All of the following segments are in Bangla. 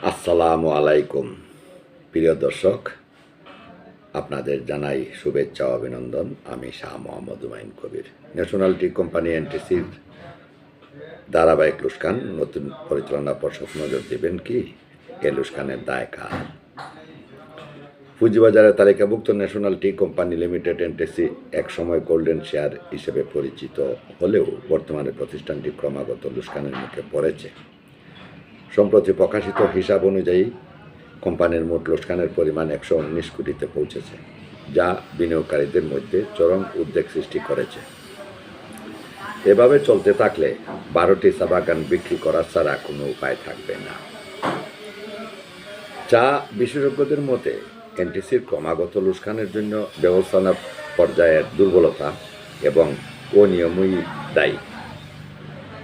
আসসালামু আলাইকুম প্রিয় দর্শক, আপনাদের জানাই শুভেচ্ছা ও অভিনন্দন। আমি Shah Mohammad Humayun Kabir. National tea company এনটিসির ধারাবাহিক লুস্কান নতুন পরিচালনা পর্ষদ নজর দেবেন কি? এ লুস্কানের দায় কার? পুঁজিবাজারে তালিকাভুক্ত national tea company limited NTC একসময় গোল্ডেন শেয়ার হিসেবে পরিচিত হলেও বর্তমানে প্রতিষ্ঠানটি ক্রমাগত লুস্কানের মুখে পড়েছে। সম্প্রতি প্রকাশিত হিসাব অনুযায়ী কোম্পানির মোট লোকসানের পরিমাণ 119 কোটিতে পৌঁছেছে, যা বিনিয়োগকারীদের মধ্যে চরম উদ্বেগ সৃষ্টি করেছে। এভাবে চলতে থাকলে 12টি চা বাগান বিক্রি করা ছাড়া কোনো উপায় থাকবে না। চা বিশেষজ্ঞদের মতে এনটিসির ক্রমাগত লোকসানের জন্য ব্যবস্থাপনা পর্যায়ের দুর্বলতা এবং অনিয়মই দায়ী।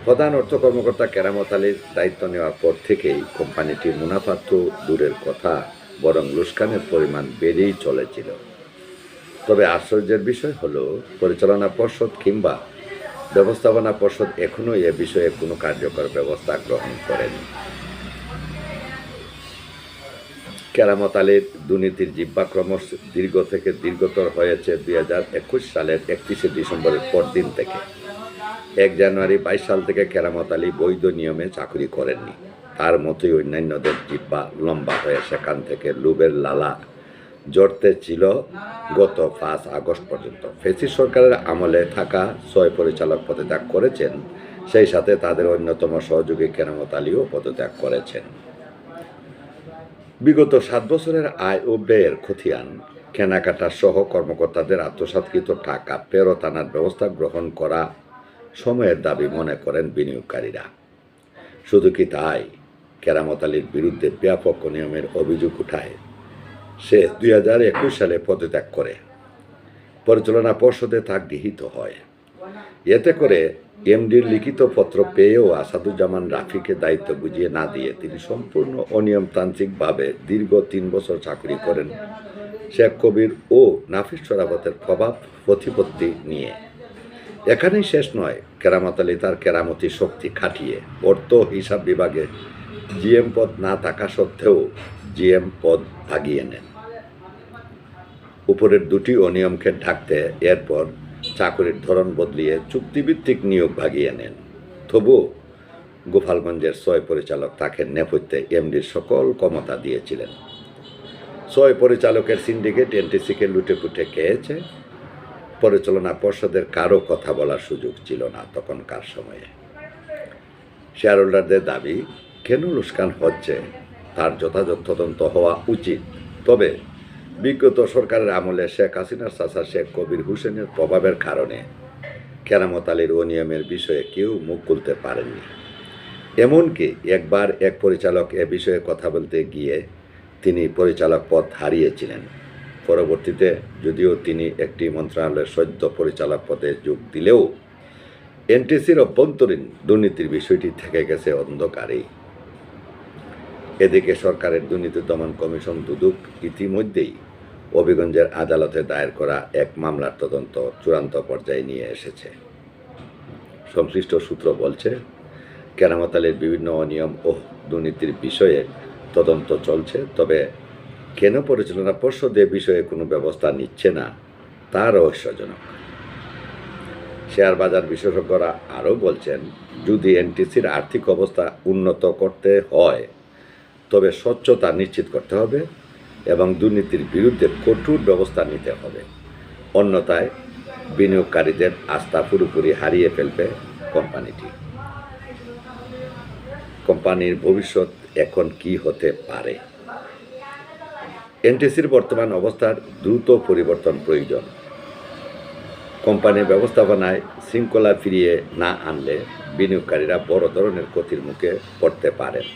প্রধান অর্থ কর্মকর্তা কেরামত আলীর দায়িত্ব নেওয়ার পর থেকেই কোম্পানিটির মুনাফা তো দূরের কথা, বরং লোকসানের পরিমাণ বেড়েই চলেছিল। তবে আশ্চর্যের বিষয় হলো পরিচালনা পর্ষদ কিংবা ব্যবস্থাপনা পর্ষদ এখনও এ বিষয়ে কোনো কার্যকর ব্যবস্থা গ্রহণ করেনি। কেরামত আলীর দুর্নীতির জিহ্বা ক্রমশ দীর্ঘ থেকে দীর্ঘতর হয়েছে 2021 সালের 31শে ডিসেম্বরের পরদিন থেকে। 1 জানুয়ারি 22 সাল থেকে কেরামত আলী বৈধ নিয়মে চাকরি করেননি। তার মতোই অন্যান্যদের জিহ্বা লম্বা হয়ে সেখান থেকে লোভের লালা জড়তে ছিল গত 5 আগস্ট পর্যন্ত। ফেসিস সরকারের আমলে থাকা 6 পরিচালক পদত্যাগ করেছেন, সেই সাথে তাদের অন্যতম সহযোগী কেরামত আলীও পদত্যাগ করেছেন। বিগত 7 বছরের আয় ও ব্যয়ের খতিয়ান, কেনাকাটা সহ কর্মকর্তাদের আত্মসাৎকৃত টাকা ফেরত আনার ব্যবস্থা গ্রহণ করা সময়ের দাবি মনে করেন বিনিয়োগকারীরা। শুধু কি তাই, কেরামত আলীর বিরুদ্ধে ব্যাপক অনিয়মের অভিযোগ উঠায় সে 2021 সালে পদত্যাগ করে। পরিচালনা পর্ষদে তা গৃহীত হয়। এতে করে এমডির লিখিত পত্র পেয়েও আসাদুজ্জামান রাফিকে দায়িত্ব বুঝিয়ে না দিয়ে তিনি সম্পূর্ণ অনিয়মতান্ত্রিকভাবে দীর্ঘ 3 বছর চাকরি করেন শেখ কবির ও নাফিস শরাফতের প্রভাব প্রতিপত্তি নিয়ে। এখানেই শেষ নয়, কেরামত আলী তার কেরামতি শক্তি খাটিয়ে অর্থ হিসাব বিভাগে জিএম পদ না থাকা সত্ত্বেও জিএম পদ ভাগিয়ে নেন। উপরের দুটি অনিয়মকে ঢাকতে এরপর চাকরির ধরন বদলিয়ে চুক্তিভিত্তিক নিয়োগ ভাগিয়ে নেন। তবু গোপালগঞ্জের 6 পরিচালক তাকে নেপথ্যে এমডির সকল ক্ষমতা দিয়েছিলেন। 6 পরিচালকের সিন্ডিকেট এনটিসিকে লুটেপুটে খেয়েছে। পরিচালনা পর্ষদের কারো কথা বলার সুযোগ ছিল না তখনকার সময়ে। শেয়ার হোল্ডারদের দাবি, কেন লোকসান হচ্ছে তার যথাযথ তদন্ত হওয়া উচিত। তবে বিগত সরকারের আমলে শেখ হাসিনার চাচা শেখ কবির হোসেনের প্রভাবের কারণে কেরামত আলীর অনিয়মের বিষয়ে কেউ মুখ খুলতে পারেননি। এমনকি একবার এক পরিচালক এ বিষয়ে কথা বলতে গিয়ে তিনি পরিচালক পদ হারিয়েছিলেন। পরবর্তীতে যদিও তিনি একটি মন্ত্রণালয়ের সদ্য পরিচালক পদে যোগ দিলেও এনটিসির অভ্যন্তরীণ দুর্নীতির বিষয়টি থেকে গেছে অন্ধকারেই। এদিকে সরকারের দুর্নীতি দমন কমিশন দুদক ইতিমধ্যেই হবিগঞ্জের আদালতে দায়ের করা এক মামলার তদন্ত চূড়ান্ত পর্যায়ে নিয়ে এসেছে। সংশ্লিষ্ট সূত্র বলছে, কেরামত আলীর বিভিন্ন অনিয়ম ও দুর্নীতির বিষয়ে তদন্ত চলছে। তবে কেন পরিচালনা পর্ষদ এ বিষয়ে কোনো ব্যবস্থা নিচ্ছে না তা রহস্যজনক। শেয়ার বাজার বিশেষজ্ঞরা আরও বলছেন, যদি এনটিসির আর্থিক অবস্থা উন্নত করতে হয় তবে স্বচ্ছতা নিশ্চিত করতে হবে এবং দুর্নীতির বিরুদ্ধে কঠোর ব্যবস্থা নিতে হবে। অন্যথায় বিনিয়োগকারীদের আস্থা পুরোপুরি হারিয়ে ফেলবে কোম্পানিটি। কোম্পানির ভবিষ্যৎ এখন কি হতে পারে? এনটিসির বর্তমান অবস্থার দ্রুত পরিবর্তন প্রয়োজন। কোম্পানির ব্যবস্থাপনায় শৃঙ্খলা ফিরিয়ে না আনলে বিনিয়োগকারীরা বড় ধরনের ক্ষতির মুখে পড়তে পারেন।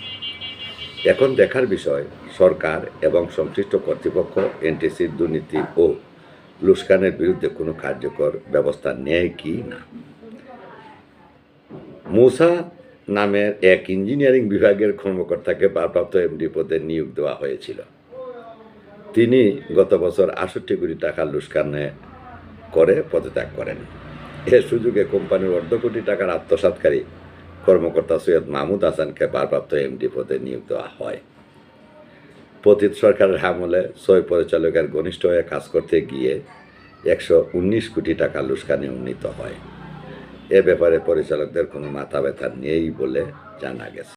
এখন দেখার বিষয়, সরকার এবং সংশ্লিষ্ট কর্তৃপক্ষ এনটিসির দুর্নীতি ও লোকসানের বিরুদ্ধে কোনো কার্যকর ব্যবস্থা নেয় কি না। মুসা নামের এক ইঞ্জিনিয়ারিং বিভাগের কর্মকর্তাকে ভারপ্রাপ্ত এমডি পদে নিয়োগ দেওয়া হয়েছিল। তিনি গত বছর 68 কোটি টাকা লোকসানে করে পদত্যাগ করেন। এ সুযোগে কোম্পানির 1.5 কোটি টাকার আত্মসাৎকারী কর্মকর্তা সৈয়দ মাহমুদ হাসানকে ভারপ্রাপ্ত এমডি পদে নিয়োগ দেওয়া হয়। পতিত সরকারের আমলে ছয় পরিচালকের ঘনিষ্ঠ হয়ে কাজ করতে গিয়ে 119 কোটি টাকা লুস্কানি উন্নীত হয়। এ ব্যাপারে পরিচালকদের কোনো মাথা ব্যথা নেই বলে জানা গেছে।